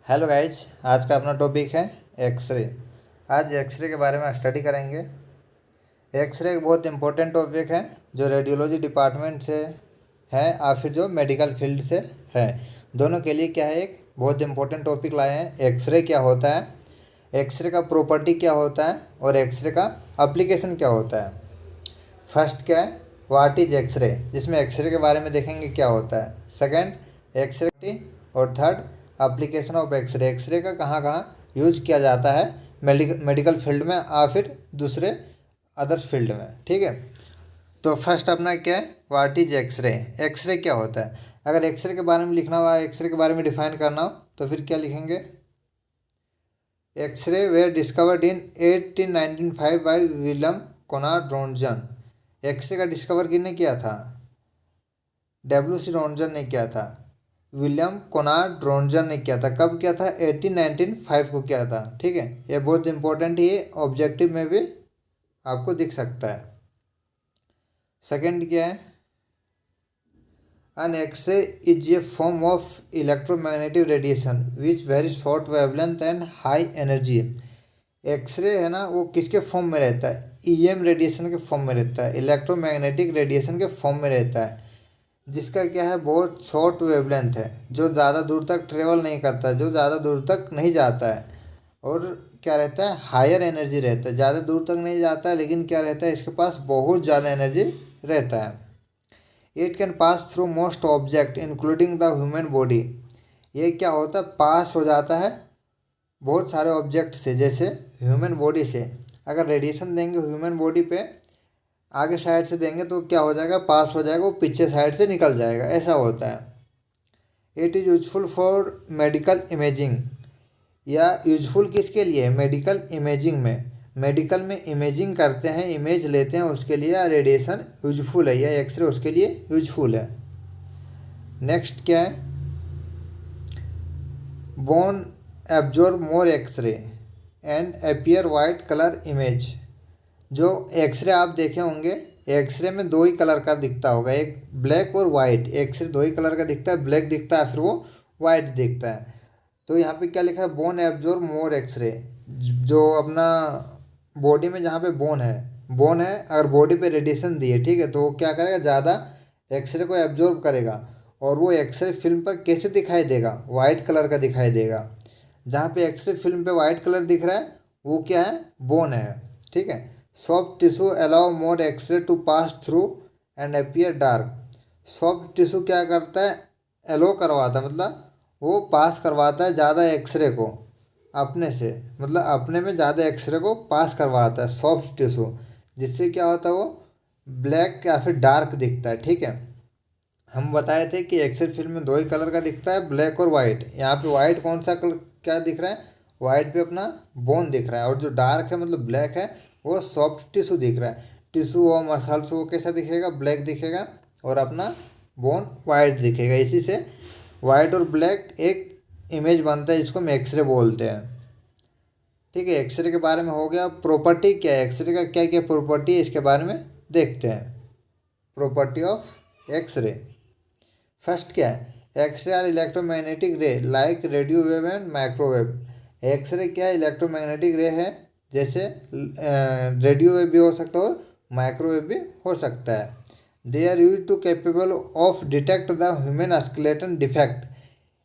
Hello guys, आज का अपना टॉपिक है एक्सरे। आज एक्सरे के बारे में स्टडी करेंगे। एक्सरे एक बहुत इंपॉर्टेंट टॉपिक है जो रेडियोलॉजी डिपार्टमेंट से है और फिर जो मेडिकल फील्ड से है, दोनों के लिए क्या है, एक बहुत इंपॉर्टेंट टॉपिक लाए हैं। एक्सरे क्या होता है, एक्सरे का प्रॉपर्टी क्या होता है और एक्सरे का एप्लीकेशन क्या होता है। फर्स्ट क्या है, व्हाट इज एक्सरे, जिसमें एक्सरे के बारे में देखेंगे क्या होता है। सेकंड एक्सरे, और third application of x-ray, x-ray का कहाँ कहाँ यूज किया जाता है मेडिकल फील्ड में या फिर दूसरे अदर फील्ड में। ठीक है, तो फर्स्ट अपना क्या है, व्हाट इज एक्सरे। एक्सरे क्या होता है, अगर एक्सरे के बारे में लिखना हुआ, एक्सरे के बारे में डिफाइन करना हो तो फिर क्या लिखेंगे। X-ray were discovered in 1895 by William Conrad Roentgen. X-ray का डिस्कवर किसने किया था, डब्ल्यू सी रोन्टजन ने किया था। विलियम कोनार्ड रोन्टजन ने किया था। कब किया था, 1895 को किया था। ठीक है, ये बहुत इंपॉर्टेंट, ये ऑब्जेक्टिव में भी आपको दिख सकता है। सेकंड क्या है, an X-ray is a form of electromagnetic radiation which very short wavelength and high energy। X-ray है ना, वो किसके फॉर्म में रहता है, ईएम रेडिएशन के फॉर्म में रहता है, इलेक्ट्रोमैग्नेटिक रेडिएशन के फॉर्म में रहता है, जिसका क्या है, बहुत शॉर्ट वेवलेंथ है, जो ज़्यादा दूर तक ट्रेवल नहीं करता, जो ज़्यादा दूर तक नहीं जाता है। और क्या रहता है, हायर एनर्जी रहता है, ज़्यादा दूर तक नहीं जाता है लेकिन क्या रहता है, इसके पास बहुत ज़्यादा एनर्जी रहता है। It can pass through most object including the human body. ये क्या होता है, पास हो जाता है बहुत सारे ऑब्जेक्ट से, जैसे ह्यूमन बॉडी से। अगर रेडिएशन देंगे ह्यूमन बॉडी पे, आगे साइड से देंगे तो क्या हो जाएगा, पास हो जाएगा, वो पीछे साइड से निकल जाएगा, ऐसा होता है। It is useful for medical imaging, या यूजफुल किसके लिए, मेडिकल इमेजिंग में। मेडिकल में इमेजिंग करते हैं, इमेज लेते हैं, उसके लिए रेडिएशन यूजफुल है, या एक्सरे उसके लिए यूजफुल है। नेक्स्ट क्या है, bone absorb more x-ray and appear white colour image. जो एक्सरे आप देखे होंगे, एक्सरे में दो ही कलर का दिखता होगा, एक ब्लैक और वाइट। एक्सरे दो ही कलर का दिखता है, ब्लैक दिखता है फिर वो वाइट दिखता है। तो यहाँ पे क्या लिखा है, बोन एब्जॉर्ब मोर एक्सरे। जो अपना बॉडी में जहाँ पे बोन है, अगर बॉडी पे रेडिएशन दिए, ठीक है, तो वो क्या करेगा, ज़्यादा एक्सरे को एब्जॉर्ब करेगा। और वो एक्सरे फिल्म पर कैसे दिखाई देगा, वाइट कलर का दिखाई देगा। जहाँ पे एक्सरे फिल्म पे वाइट कलर दिख रहा है वो क्या है, बोन है। ठीक है, soft tissue allow more x-ray to pass through and appear dark. Soft tissue क्या करता है, एलो करवाता है, मतलब वो पास करवाता है ज़्यादा एक्सरे को अपने से, मतलब अपने में ज़्यादा एक्सरे को पास करवाता है सॉफ्ट टिश्यू, जिससे क्या होता है, वो ब्लैक या फिर डार्क दिखता है। ठीक है, हम बताए थे कि एक्सरे फिल्म में दो ही कलर का दिखता है, ब्लैक और वाइट। यहाँ पे वाइट कौन सा कलर क्या दिख रहा है, वाइट पे अपना बोन दिख रहा है, और जो डार्क है मतलब ब्लैक है, वो सॉफ्ट टिश्यू दिख रहा है। टिश्यू और मसल्स वो कैसा दिखेगा, ब्लैक दिखेगा, और अपना बोन वाइट दिखेगा। इसी से वाइट और ब्लैक एक इमेज बनता है, जिसको हम एक्सरे बोलते हैं। ठीक है, एक्सरे के बारे में हो गया। प्रॉपर्टी क्या है, एक्सरे का क्या क्या प्रॉपर्टी है, इसके बारे में देखते हैं। प्रॉपर्टी ऑफ एक्सरे, फर्स्ट क्या है, x-ray are electromagnetic ray like radio wave and microwave. X-ray क्या है, इलेक्ट्रोमैग्नेटिक रे है, जैसे रेडियो वेव भी हो सकता है और माइक्रोवेव भी हो सकता है। They are use to capable of detect the human skeleton defect.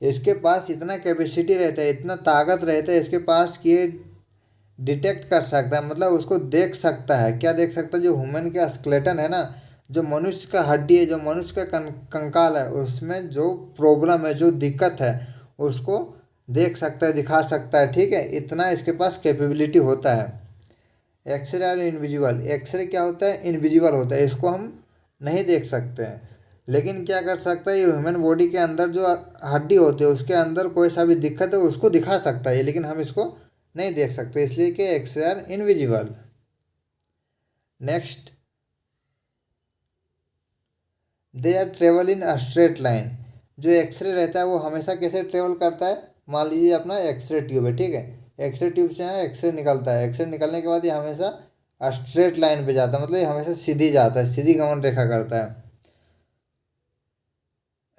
इसके पास इतना कैपेसिटी रहता है, इतना ताकत रहता है इसके पास कि ये डिटेक्ट कर सकता है, मतलब उसको देख सकता है। क्या देख सकता है, जो ह्यूमन का स्केलेटन है ना, जो मनुष्य का हड्डी है, जो मनुष्य का कंकाल है, उसमें जो प्रॉब्लम है, जो दिक्कत है, उसको देख सकता है, दिखा सकता है। ठीक है, इतना इसके पास कैपेबिलिटी होता है। एक्सरे आर इनविजिबल, एक्सरे क्या होता है, इनविजिबल होता है, इसको हम नहीं देख सकते हैं। लेकिन क्या कर सकता है, ये ह्यूमन बॉडी के अंदर जो हड्डी होती है, उसके अंदर कोई सा भी दिक्कत है उसको दिखा सकता है, लेकिन हम इसको नहीं देख सकते, इसलिए कि x-ray are invisible. Next, they are travel in a straight line. जो एक्सरे रहता है वो हमेशा कैसे ट्रेवल करता है, मान लीजिए अपना एक्सरे ट्यूब है, ठीक है, एक्सरे ट्यूब से यहाँ एक्सरे निकलता है, एक्सरे निकलने के बाद ये हमेशा स्ट्रेट लाइन पे जाता है, मतलब ये हमेशा सीधी जाता है, सीधी गमन रेखा करता है।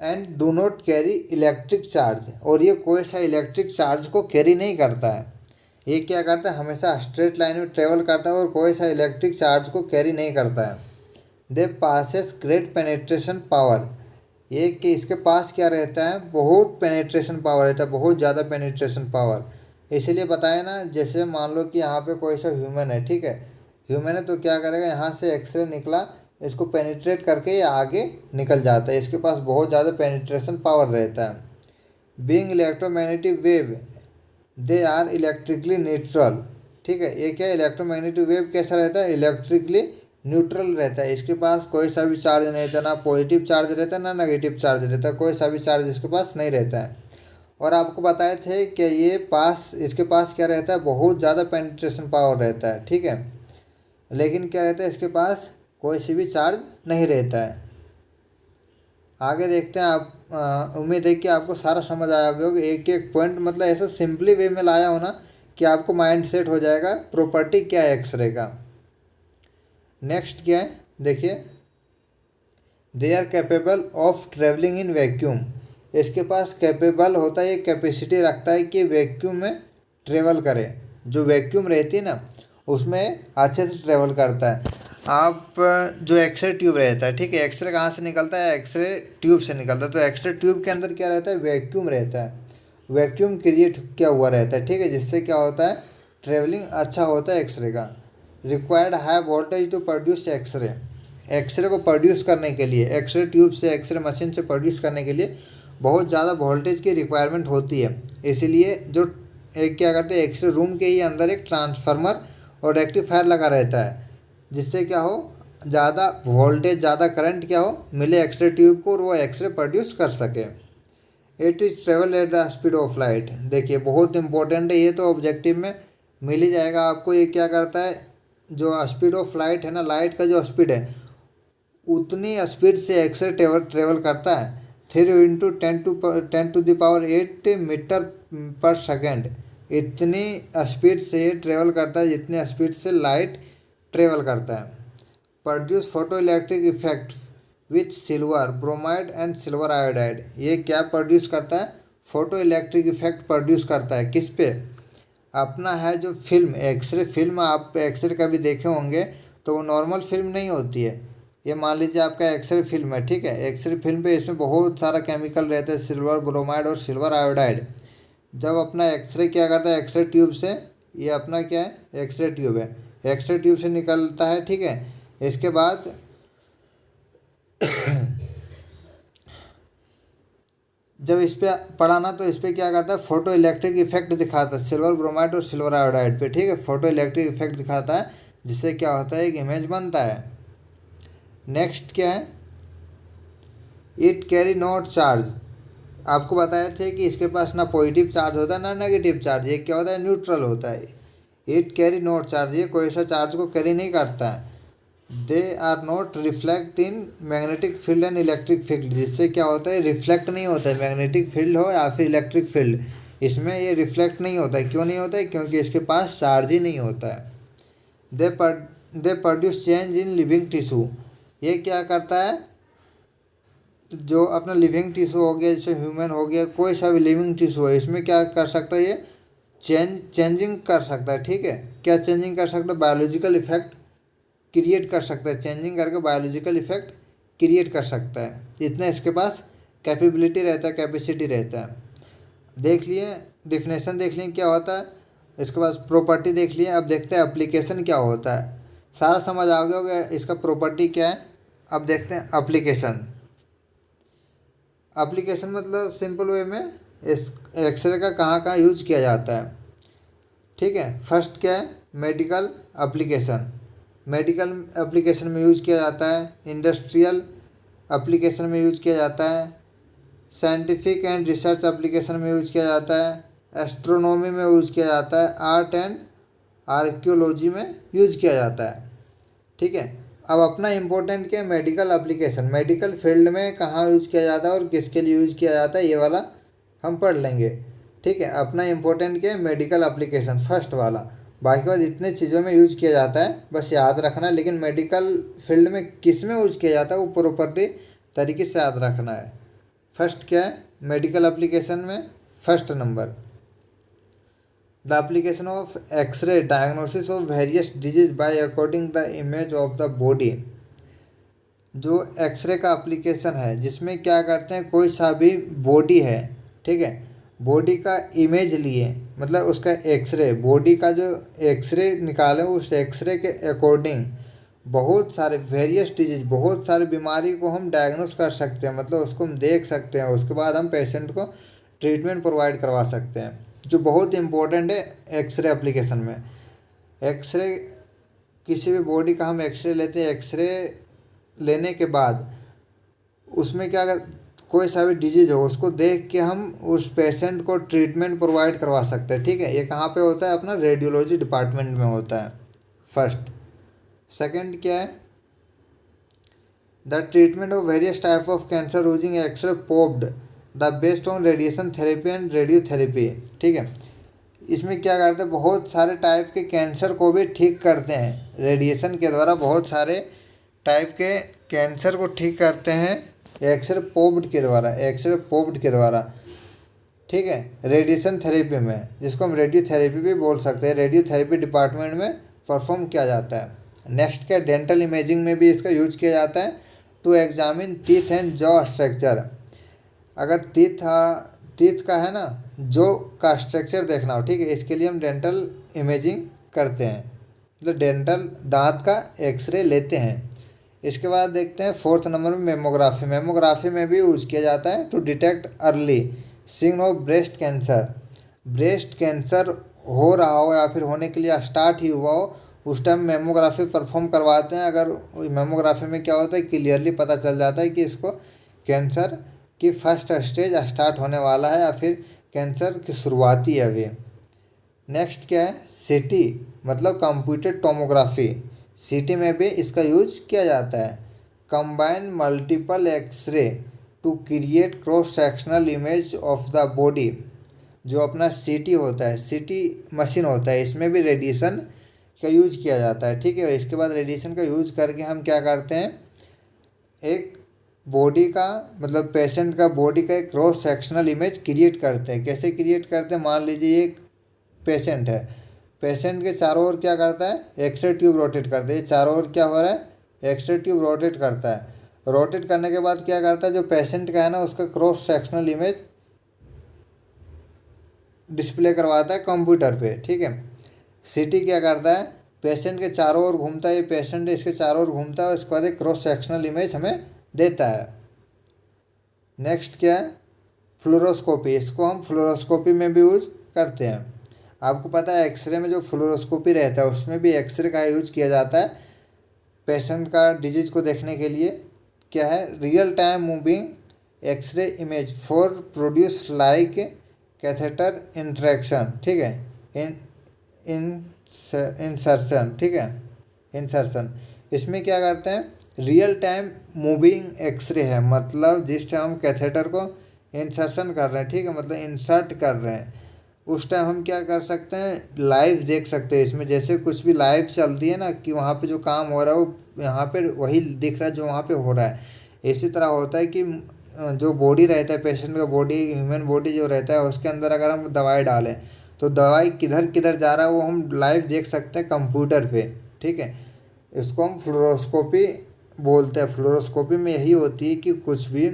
And do not carry electric charge, और ये कोई सा इलेक्ट्रिक चार्ज को कैरी नहीं करता है। ये क्या करता है, हमेशा स्ट्रेट लाइन में ट्रेवल करता है और कोई सा इलेक्ट्रिक चार्ज को कैरी नहीं करता है। दे पासेस ग्रेट पेनेट्रेशन पावर, ये कि इसके पास क्या रहता है, बहुत पेनेट्रेशन पावर रहता है, बहुत ज़्यादा पेनेट्रेशन पावर। इसीलिए बताया ना, जैसे मान लो कि यहाँ पे कोई सा ह्यूमन है, ठीक है, ह्यूमन है तो क्या करेगा, यहाँ से एक्सरे निकला, इसको पेनिट्रेट करके ये आगे निकल जाता है, इसके पास बहुत ज़्यादा पेनिट्रेशन पावर रहता है। Being electromagnetic wave they are electrically neutral, ठीक है, ये क्या इलेक्ट्रोमैग्नेटिक वेव कैसा रहता है, इलेक्ट्रिकली न्यूट्रल रहता है, इसके पास कोई सा भी चार्ज नहीं रहता, ना पॉजिटिव चार्ज रहता है ना नेगेटिव चार्ज रहता है, कोई सा भी चार्ज इसके पास नहीं रहता है। और आपको बताए थे कि इसके पास क्या रहता है, बहुत ज़्यादा पेनिट्रेशन पावर रहता है, ठीक है, लेकिन क्या रहता है, इसके पास कोई सी भी चार्ज नहीं रहता है। आगे देखते हैं। आप उम्मीद है कि आपको सारा समझ आया होगा, एक एक पॉइंट मतलब ऐसा सिंपली वे में लाया हो ना कि आपको माइंड सेट हो जाएगा प्रॉपर्टी क्या है एक्सरे का। नेक्स्ट क्या है देखिए, they are capable of travelling in vacuum, इसके पास कैपेबल होता है, ये कैपेसिटी रखता है कि वैक्यूम में ट्रेवल करे, जो वैक्यूम रहती है ना उसमें अच्छे से ट्रेवल करता है। आप जो एक्सरे ट्यूब रहता है, ठीक है, एक्सरे कहाँ से निकलता है, एक्सरे ट्यूब से निकलता है, तो एक्सरे ट्यूब के अंदर क्या रहता है, वैक्यूम रहता है, वैक्यूम क्रिएट किया हुआ रहता है, ठीक है, जिससे क्या होता है, ट्रेवलिंग अच्छा होता है एक्सरे का। Required high voltage to produce x-ray, x-ray को प्रोड्यूस करने के लिए, एक्सरे ट्यूब से, एक्सरे मशीन से प्रोड्यूस करने के लिए बहुत ज़्यादा वोल्टेज की रिक्वायरमेंट होती है। इसीलिए जो एक क्या करते हैं, एक्सरे रूम के ही अंदर एक ट्रांसफार्मर और रेक्टिफायर लगा रहता है, जिससे क्या हो, ज़्यादा वोल्टेज, ज़्यादा करंट क्या हो मिले एक्सरे ट्यूब को और वो एक्सरे प्रोड्यूस कर सके। It is travel at the speed of light, देखिए बहुत इंपॉर्टेंट है ये, तो ऑब्जेक्टिव में मिल ही जाएगा आपको। ये क्या करता है, जो स्पीड ऑफ लाइट है ना, लाइट का जो स्पीड है उतनी स्पीड से एक्सरे ट्रेवल करता है, 3 × 10⁸ मीटर पर सेकेंड, इतनी स्पीड से ये ट्रेवल करता है जितनी स्पीड से लाइट ट्रेवल करता है। Produce photo electric effect with silver bromide and silver iodide, ये क्या प्रोड्यूस करता है, फोटो इलेक्ट्रिक इफेक्ट प्रोड्यूस करता है, किस पे, अपना है जो फिल्म, एक्सरे फिल्म, आप एक्सरे कभी देखे होंगे तो वो नॉर्मल फिल्म नहीं होती है। ये मान लीजिए आपका एक्सरे फिल्म है, ठीक है, एक्सरे फिल्म पे इसमें बहुत सारा केमिकल रहता है, सिल्वर ब्रोमाइड और सिल्वर आयोडाइड। जब अपना एक्सरे क्या करता है, एक्सरे ट्यूब से, ये अपना क्या है, एक्सरे ट्यूब है, एक्सरे ट्यूब से निकलता है, ठीक है, इसके बाद जब इस पर पढ़ा ना, तो इस पर क्या करता है, फोटो इलेक्ट्रिक इफेक्ट दिखाता है, सिल्वर ब्रोमाइड और सिल्वर आयोडाइड पे, ठीक है, फोटो इलेक्ट्रिक इफेक्ट दिखाता है, जिससे क्या होता है, एक इमेज बनता है। नेक्स्ट क्या है, इट कैरी नॉट चार्ज, आपको बताया थे कि इसके पास ना पॉजिटिव चार्ज होता है ना नेगेटिव चार्ज, ये क्या होता है, न्यूट्रल होता है। इट कैरी नॉट चार्ज, ये कोई सा चार्ज को कैरी नहीं करता है। They are not reflect in magnetic field and electric field, जिससे क्या होता है, रिफ्लेक्ट नहीं होता है, मैग्नेटिक फील्ड हो या फिर इलेक्ट्रिक फील्ड, इसमें ये रिफ्लेक्ट नहीं होता है। क्यों नहीं होता है, क्योंकि इसके पास चार्ज ही नहीं होता है। They produce change in living tissue, ये क्या करता है, जो अपना लिविंग टिश्यू हो गया, जैसे ह्यूमन हो गया, कोई सा भी लिविंग टिश्यू है, इसमें क्या कर सकता है, ये चेंजिंग कर सकता है, ठीक है, क्या चेंजिंग कर सकता है, बायोलॉजिकल इफेक्ट क्रिएट कर सकता है, चेंजिंग करके बायोलॉजिकल इफेक्ट क्रिएट कर सकता है, इतना इसके पास कैपेबिलिटी रहता है, कैपेसिटी रहता है। देख लिए, डिफिनेशन देख लिए क्या होता है, इसके पास प्रॉपर्टी देख लिए। अब देखते हैं एप्लीकेशन क्या होता है, सारा समझ आ गया होगा इसका प्रॉपर्टी क्या है। अब देखते हैं एप्लीकेशन। एप्लीकेशन मतलब सिंपल वे में इस एक्सरे का कहाँ कहाँ यूज किया जाता है, ठीक है। फर्स्ट क्या है, मेडिकल एप्लीकेशन, मेडिकल एप्लीकेशन में यूज किया जाता है, इंडस्ट्रियल एप्लीकेशन में यूज किया जाता है, साइंटिफिक एंड रिसर्च एप्लीकेशन में यूज किया जाता है, एस्ट्रोनॉमी में यूज किया जाता है, आर्ट एंड आर्कियोलॉजी में यूज किया जाता है, ठीक है। अब अपना इम्पोर्टेंट क्या है, मेडिकल एप्लीकेशन, मेडिकल फील्ड में कहाँ यूज़ किया जाता है और किसके लिए यूज़ किया जाता है, ये वाला हम पढ़ लेंगे, ठीक है। अपना इम्पोर्टेंट क्या है, मेडिकल एप्लीकेशन फर्स्ट वाला, बाकी बाद इतने चीज़ों में यूज़ किया जाता है, बस याद रखना। लेकिन मेडिकल फील्ड में किस में यूज़ किया जाता है वो प्रॉपर्टी तरीके से याद रखना है। फर्स्ट क्या है, मेडिकल एप्लीकेशन में first number, the application of x-ray diagnosis of various disease by according the image of the body. जो एक्सरे का एप्लीकेशन है जिसमें क्या करते हैं, कोई सा भी बॉडी है, ठीक है, बॉडी का इमेज लिए, मतलब उसका एक्सरे, बॉडी का जो एक्सरे निकाले उस एक्सरे के अकॉर्डिंग बहुत सारे वेरियस डिजीज, बहुत सारी बीमारी को हम डायग्नोस कर सकते हैं, मतलब उसको हम देख सकते हैं, उसके बाद हम पेशेंट को ट्रीटमेंट प्रोवाइड करवा सकते हैं, जो बहुत इम्पोर्टेंट है एक्सरे एप्लीकेशन में। एक्सरे, किसी भी बॉडी का हम एक्सरे लेते हैं, एक्सरे लेने के बाद उसमें क्या, अगर कोई सा भी डिजीज हो उसको देख के हम उस पेशेंट को ट्रीटमेंट प्रोवाइड करवा सकते हैं, ठीक है। ये कहाँ पे होता है, अपना रेडियोलॉजी डिपार्टमेंट में होता है फर्स्ट। सेकंड क्या है, the treatment of various type of cancer using x-ray popped the based on radiation therapy and radiotherapy, ठीक है। इसमें क्या करते हैं, बहुत सारे टाइप के कैंसर को भी ठीक करते हैं रेडिएशन के द्वारा, बहुत सारे टाइप के कैंसर को ठीक करते हैं एक्सरे पोप्ड के द्वारा, एक्सरे पोप्ड के द्वारा, ठीक है, रेडिएशन थेरेपी में, जिसको हम रेडियोथेरेपी भी बोल सकते हैं, रेडियोथेरेपी डिपार्टमेंट में परफॉर्म किया जाता है। नेक्स्ट क्या, डेंटल इमेजिंग में भी इसका यूज किया जाता है to examine teeth and jaw structure. अगर टीथ का है ना, जो का स्ट्रक्चर देखना हो, ठीक है, इसके लिए हम डेंटल इमेजिंग करते हैं, मतलब डेंटल दांत का एक्सरे लेते हैं। इसके बाद देखते हैं फोर्थ नंबर में मेमोग्राफी। मेमोग्राफी में भी यूज किया जाता है to detect early sign of breast cancer. Breast cancer हो रहा हो या फिर होने के लिए स्टार्ट ही हुआ हो, उस टाइम मेमोग्राफी परफॉर्म करवाते हैं। अगर मेमोग्राफी में क्या होता है, क्लियरली पता चल जाता है कि इसको कैंसर की फर्स्ट स्टेज स्टार्ट होने वाला है या फिर कैंसर की शुरुआती है अभी। नेक्स्ट क्या है, सीटी, मतलब कंप्यूटर टोमोग्राफी। सीटी में भी इसका यूज किया जाता है। Combine multiple x-ray to create cross sectional image of the body. जो अपना सीटी होता है, सीटी मशीन होता है, इसमें भी रेडिएशन का यूज किया जाता है, ठीक है। इसके बाद रेडिएशन का यूज करके हम क्या करते हैं, एक बॉडी का, मतलब पेशेंट का बॉडी का एक क्रॉस सेक्शनल इमेज क्रिएट करते हैं। कैसे क्रिएट करते हैं, मान लीजिए एक पेशेंट है, पेशेंट के चारों ओर क्या करता है, एक्सरे ट्यूब रोटेट करते हैं, चारों ओर क्या हो रहा है, एक्सरे ट्यूब रोटेट करता है। रोटेट करने के बाद क्या करता है, जो पेशेंट का है ना, उसका क्रॉस सेक्शनल इमेज डिस्प्ले करवाता है कंप्यूटर पे, ठीक है। सीटी क्या करता है, पेशेंट के चारों ओर घूमता है, ये पेशेंट इसके चारों ओर घूमता है, उसके बाद एक क्रॉस सेक्शनल इमेज हमें देता है। नेक्स्ट क्या है, फ्लोरोस्कोपी। इसको हम फ्लोरोस्कोपी में भी यूज करते हैं। आपको पता है एक्सरे में जो फ्लोरोस्कोपी रहता है उसमें भी एक्सरे का यूज किया जाता है पेशेंट का डिजीज को देखने के लिए। क्या है, real time moving x-ray image for produce like catheter interaction, ठीक है, इंसर्शन, ठीक है, इंसर्शन। इसमें क्या करते हैं, रियल टाइम मूविंग एक्सरे है, मतलब जिस टाइम हम कैथेटर को इंसर्शन कर रहे हैं, ठीक है, मतलब इंसर्ट कर रहे हैं, उस टाइम हम क्या कर सकते हैं, लाइव देख सकते हैं इसमें। जैसे कुछ भी लाइव चलती है ना, कि वहाँ पे जो काम हो रहा है वो यहाँ पे वही दिख रहा है जो वहाँ पे हो रहा है। इसी तरह होता है कि जो बॉडी रहता है पेशेंट का, बॉडी, ह्यूमन बॉडी जो रहता है उसके अंदर अगर हम दवाई डालें तो दवाई किधर किधर जा रहा है वो हम लाइव देख सकते हैं कंप्यूटर पे, ठीक है। इसको हम फ्लोरोस्कोपी बोलते हैं। फ्लोरोस्कोपी में यही होती है कि कुछ भी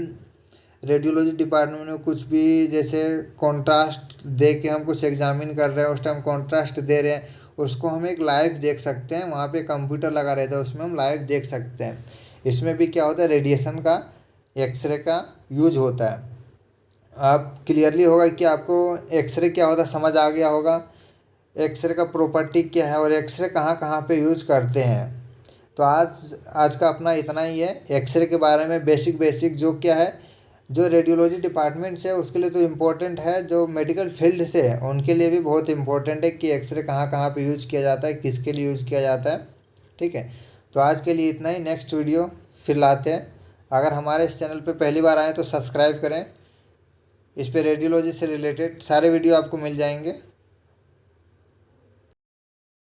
रेडियोलॉजी डिपार्टमेंट में कुछ भी, जैसे कॉन्ट्रास्ट दे के हम कुछ एग्जामिन कर रहे हैं, उस टाइम कॉन्ट्रास्ट दे रहे हैं, उसको हम एक लाइव देख सकते हैं। वहाँ पे कंप्यूटर लगा रहता है, उसमें हम लाइव देख सकते हैं। इसमें भी क्या होता है, रेडिएशन का, एक्सरे का यूज होता है। आप क्लियरली होगा कि आपको एक्सरे क्या होता है समझ आ गया होगा, एक्सरे का प्रॉपर्टी क्या है और एक्सरे कहाँ कहाँ पे यूज करते हैं। तो आज का अपना इतना ही है एक्सरे के बारे में। बेसिक जो क्या है, जो रेडियोलॉजी डिपार्टमेंट से है उसके लिए तो इम्पोर्टेंट है, जो मेडिकल फील्ड से है उनके लिए भी बहुत इम्पोर्टेंट है कि एक्सरे कहाँ कहाँ पे यूज़ किया जाता है, किसके लिए यूज़ किया जाता है, ठीक है। तो आज के लिए इतना ही, नेक्स्ट वीडियो फिर लाते हैं। अगर हमारे इस चैनल पे पहली बार आए तो सब्सक्राइब करें। इस पे रेडियोलॉजी से रिलेटेड सारे वीडियो आपको मिल जाएंगे।